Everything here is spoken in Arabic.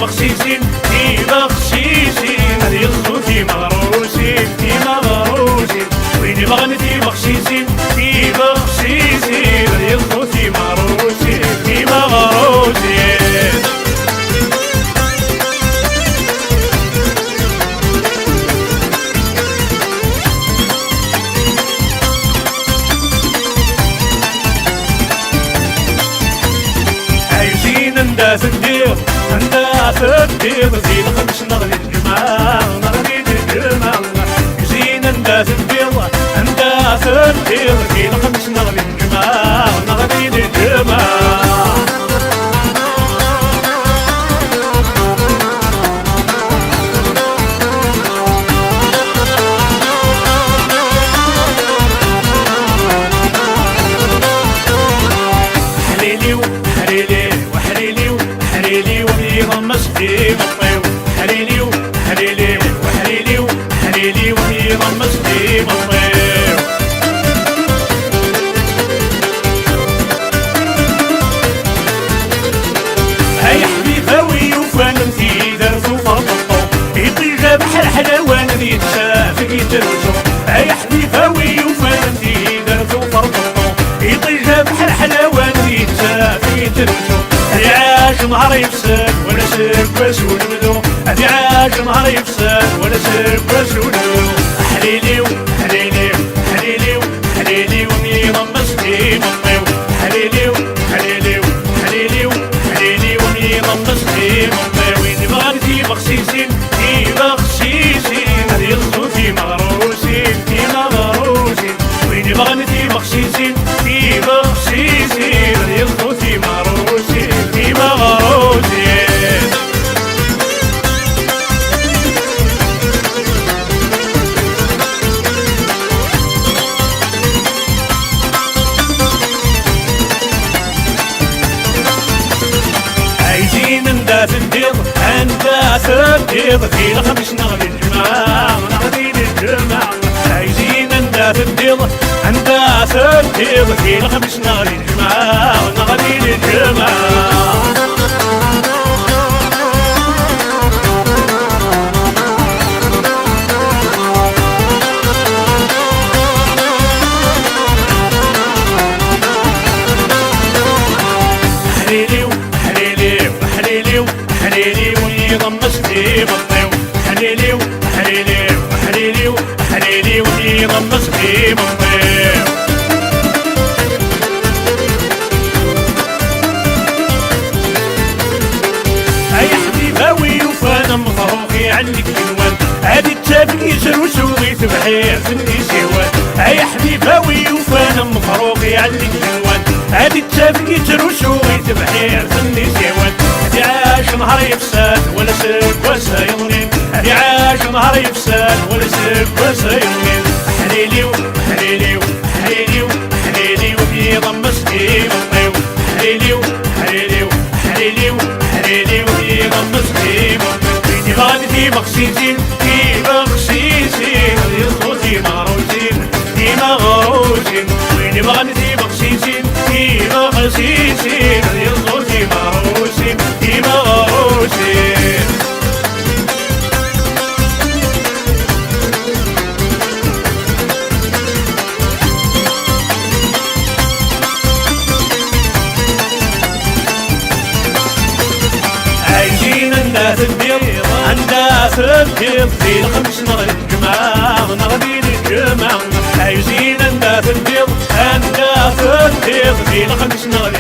بخشيشين بخشيشين هذه الخوتي مغروشين مغروشين وين بغنتي بخشيشين بخشيشين هذه الخوتي مغروشين مغروشين. عايشين سدير سدير زين خمس نغلي الجمعة نغلي الجمعة زين سدير سدير زين خمس نغلي الجمعة نغلي الجمعة. مسدي مطيو حليلي وحليلي وحليلي وحليلي وهي مسدي مطيو. هاي حبيباوي وفانتي درتو فرطو يطي جاب حلوان يتشافك يترجو. هاي حبيباوي وفانتي درتو فرطو يطي جاب حلوان يتشافك يترجو. عاش نهار يفسد ولا سكس ونبدو هادي عاش نهار يفسد ولا سكس ونبدو. حليلي وحليلي حليلي وحليلي وميرا مسدي مطيو حليلي وحليلي وحليلي وحليلي وميرا مسدي مطيو. وين بغنتي بخسيسين بخسيسين هادي الخوتي مغروسين مغروسين وين بغنتي بخسيسين بخسيسين هادي الخوتي مغروسين مغروسين. عايزين نداس الدير نداس الدير في الخمس نغلي الجمعة نغلي الجمعة. عايزين نداس الدير نداس الدير في الخمس نغلي الجمعة نغلي الجمعة. حليلي ويضمسني مطيو حليلي وحليلي وحليلي وحليلي ويضمسني مطيو. هاي حبيباوي وفانا مفروقي عنك كنوان هادي التافك يسرو سوغي تبحير فني سيوان. هاي حبيباوي وفانا مفروقي عنك كنوان هادي التافك يسرو سوغي تبحير فني سيوان. هادي عاش نهار يفسد ولا سك وسايرنين هادي عاش نهار يفسد ولا سك وسايرنين. حليلي وحليلي وحليلي وحليلي وبيضمسني مطيو حليلي وحليلي وحليلي وحليلي وبيضمسني مطيو. ويني غادي بخسيسين بخسيسين هادي الخوتي مغروسين مغروسين ويني غادي بخسيسين بخسيسين هادي الخوتي مغروسين مغروسين. عايشين الناس الدير الناس الدير في الخمس نغلي الجمعة نغلي الجمعة. عايشين الناس الدير الناس الدير في الخمس نغلي